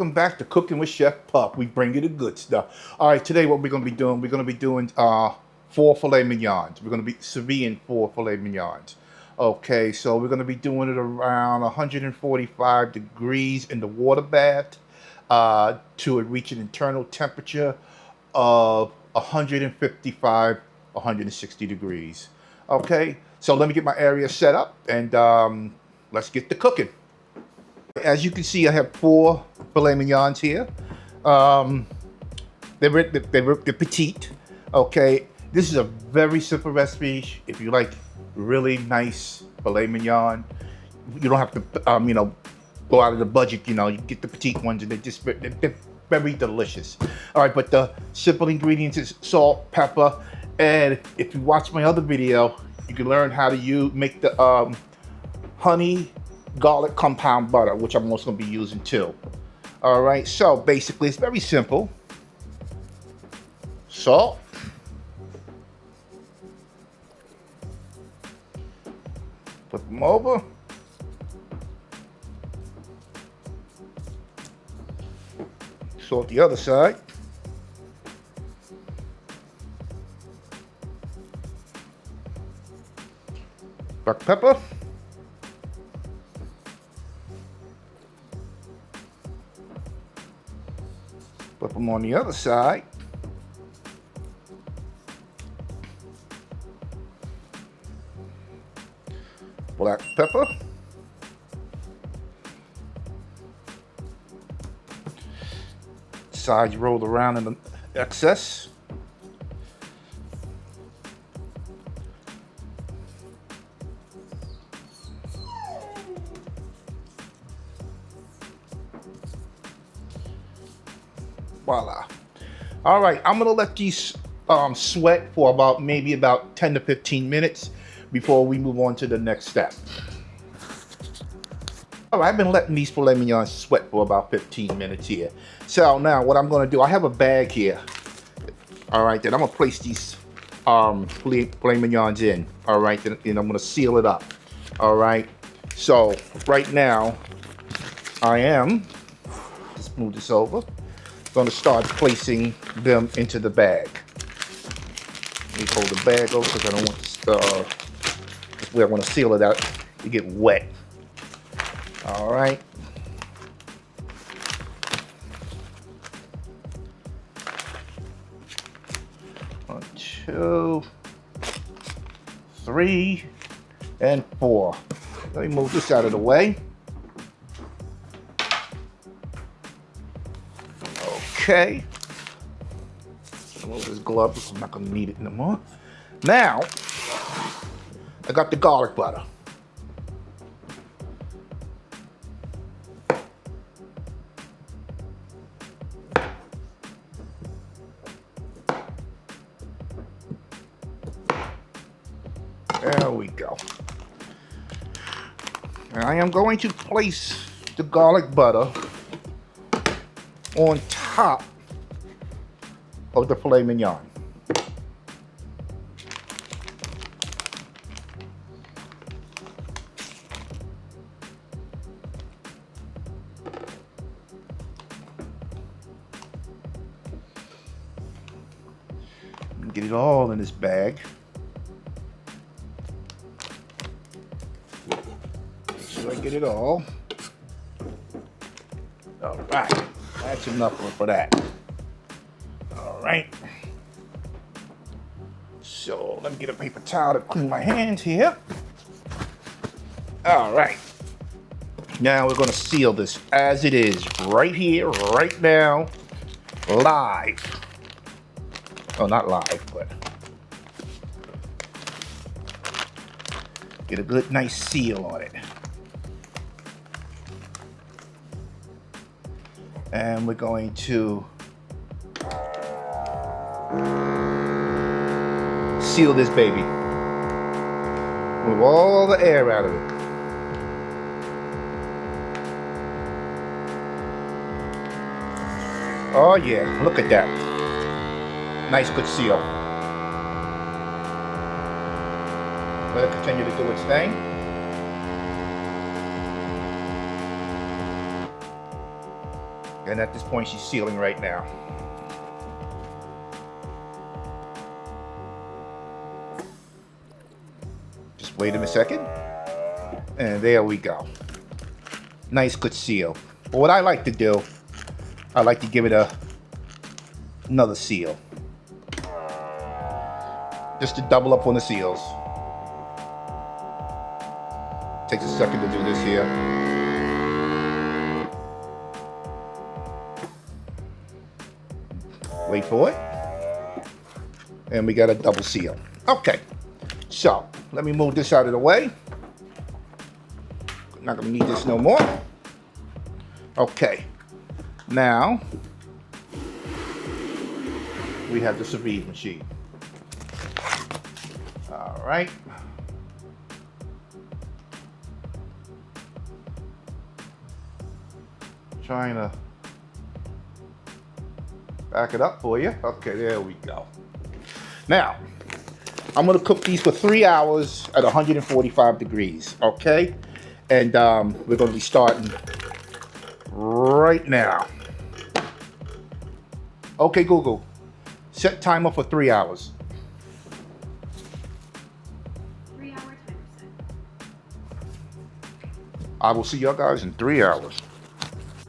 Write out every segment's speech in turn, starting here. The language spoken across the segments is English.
welcome back to Cooking with Chef Puck. We bring you the good stuff. All right, today what we're going to be doing, 4 filet mignons. We're going to be serving 4 filet mignons. Okay, so we're going to be doing it around 145 degrees in the water bath to reach an internal temperature of 155, 160 degrees. Okay, so let me get my area set up and let's get to cooking. As you can see, I have 4 filet mignons here. They're petite. Okay, this is a very simple recipe. If you like really nice filet mignon, you don't have to, go out of the budget. You get the petite ones, and they're very delicious. All right, but the simple ingredients is salt, pepper, and if you watch my other video, you can learn how to make the honey garlic compound butter, which I'm also going to be using too. All right, so basically it's very simple. Salt, flip them over, salt the other side, black pepper, flip them on the other side. Black pepper. Sides rolled around in the excess. Voila. All right, I'm gonna let these sweat for maybe about 10 to 15 minutes before we move on to the next step. All right, I've been letting these filet mignons sweat for about 15 minutes here. So now what I'm gonna do, I have a bag here. All right, then I'm gonna place these filet mignons in. All right, then I'm gonna seal it up. All right, so right now I am, just move this over, gonna start placing them into the bag. Let me hold the bag over because I don't want this, where I want to seal it out to get wet. All right. One, 2, 3, and 4. Let me move this out of the way. Okay. Move this glove because I'm not going to need it anymore. Now, I got the garlic butter. There we go. And I am going to place the garlic butter on top of the filet mignon. Get it all in this bag. Make sure I get it all. All right, that's enough for that. All right. So let me get a paper towel to clean my hands here. All right. Now we're gonna seal this as it is, right here, right now, live. Oh, not live, but get a good, nice seal on it. And we're going to seal this baby. Move all the air out of it. Oh yeah, look at that. Nice, good seal. Let it continue to do its thing. And at this point, she's sealing right now. Just wait a second. And there we go. Nice, good seal. But what I like to do, I like to give it another seal. Just to double up on the seals. Takes a second to do this here. Wait for it. And we got a double seal. Okay. So, let me move this out of the way. Not gonna need this no more. Okay. Now, we have the Sous Vide machine. All right. Trying to back it up for you. Okay, there we go. Now, I'm gonna cook these for 3 hours at 145 degrees, okay? And we're gonna be starting right now. Okay, Google, set timer for 3 hours. 3 hour timer set. I will see y'all guys in 3 hours.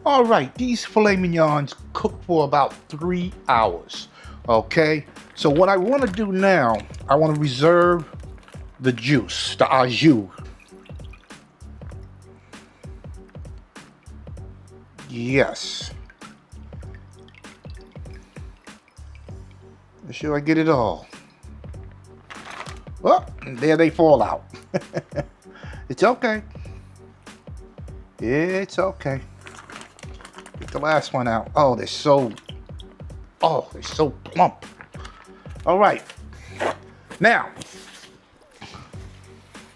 All right, these filet mignons cook for about 3 hours, okay? So what I want to do now, I want to reserve the juice, the au jus. Yes. Make sure I get it all. Oh, and there they fall out. It's okay. It's okay. Get the last one out. Oh, they're so plump. All right. Now,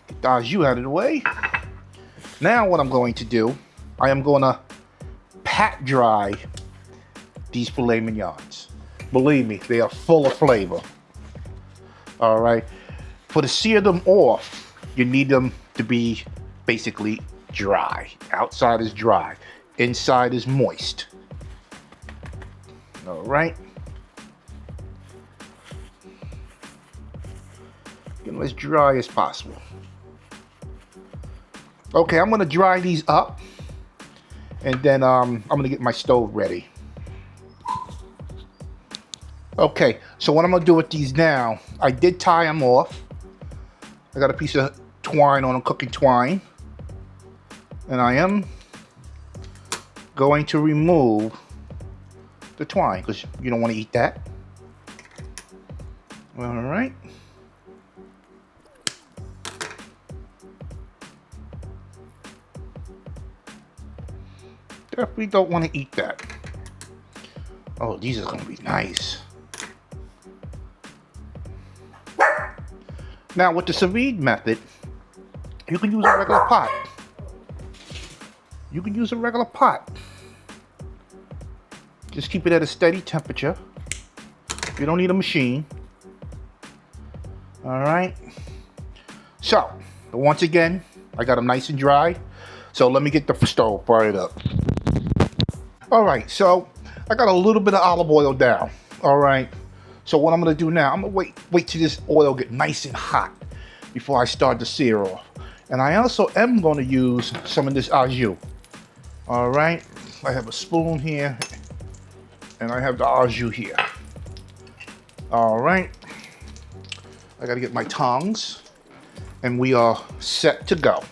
get the au jus out of the way. Now what I'm going to do, I am going to pat dry these filet mignons. Believe me, they are full of flavor. All right. For to sear them off, you need them to be basically dry. Outside is dry. Inside is moist. All right. Get them as dry as possible. Okay, I'm gonna dry these up, and then I'm gonna get my stove ready. Okay, so what I'm gonna do with these now, I did tie them off. I got a piece of twine on them, cooking twine, and I am going to remove the twine because you don't want to eat that. All right. Definitely don't want to eat that. Oh, these are going to be nice. Now, with the sous vide method, you can use a regular pot. You can use a regular pot. Just keep it at a steady temperature. You don't need a machine. All right. So, once again, I got them nice and dry. So let me get the stove fired up. All right, so I got a little bit of olive oil down. All right. So what I'm gonna do now, I'm gonna wait till this oil get nice and hot before I start to sear off. And I also am gonna use some of this au jus. All right, I have a spoon here, and I have the au jus here. All right, I gotta get my tongs, and we are set to go.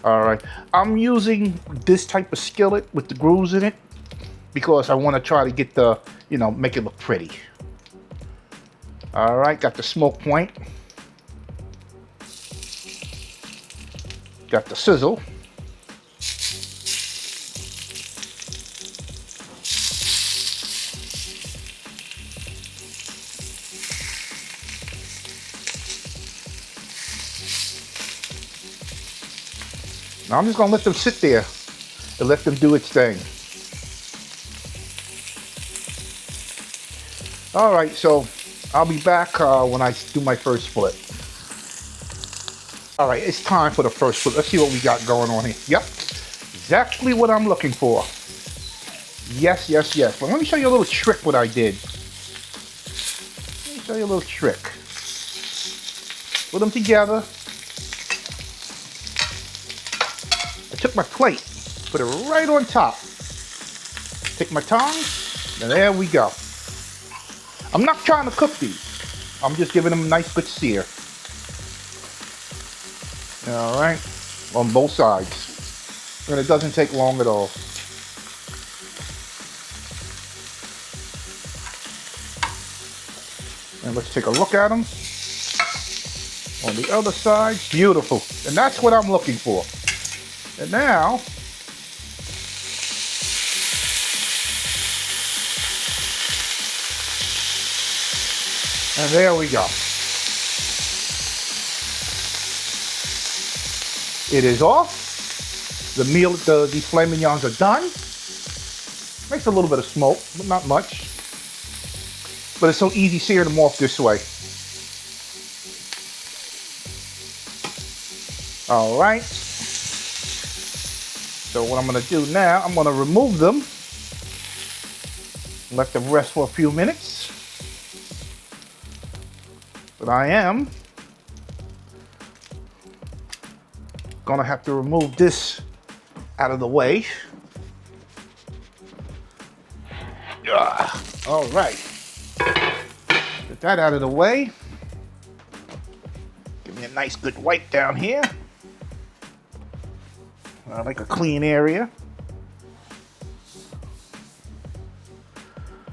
All right, I'm using this type of skillet with the grooves in it because I want to try to get the, make it look pretty. All right, got the smoke point. Got the sizzle. Now I'm just gonna let them sit there and let them do its thing. All right, so I'll be back when I do my first split. All right, it's time for the first split. Let's see what we got going on here. Yep, exactly what I'm looking for. Yes, yes, yes. But let me show you a little trick what I did. Let me show you a little trick. Put them together. I took my plate, put it right on top. Take my tongs, and there we go. I'm not trying to cook these. I'm just giving them a nice good sear. All right, on both sides. And it doesn't take long at all. And let's take a look at them. On the other side, beautiful. And that's what I'm looking for. And now, and there we go. It is off. The filet mignons are done. Makes a little bit of smoke, but not much. But it's so easy searing them off this way. All right. So what I'm going to do now, I'm going to remove them. Let them rest for a few minutes. But I am going to have to remove this out of the way. All right. Get that out of the way. Give me a nice good wipe down here. I like a clean area.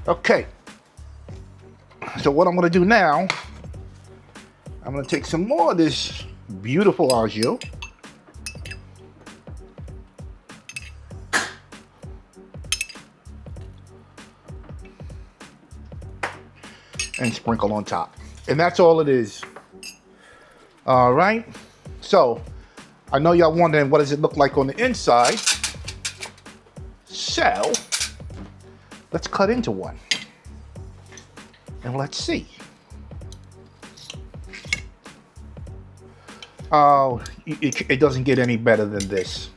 Okay. So what I'm going to do now, I'm going to take some more of this beautiful au jus. And sprinkle on top. And that's all it is. All right. So I know y'all wondering what does it look like on the inside. So let's cut into one. And let's see. Oh, it doesn't get any better than this.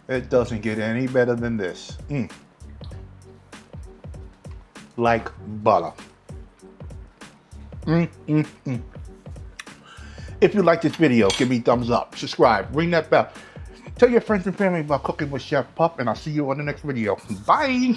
It doesn't get any better than this. Like butter. If you like this video, give me a thumbs up, subscribe, ring that bell. Tell your friends and family about cooking with Chef Pup, and I'll see you on the next video. Bye.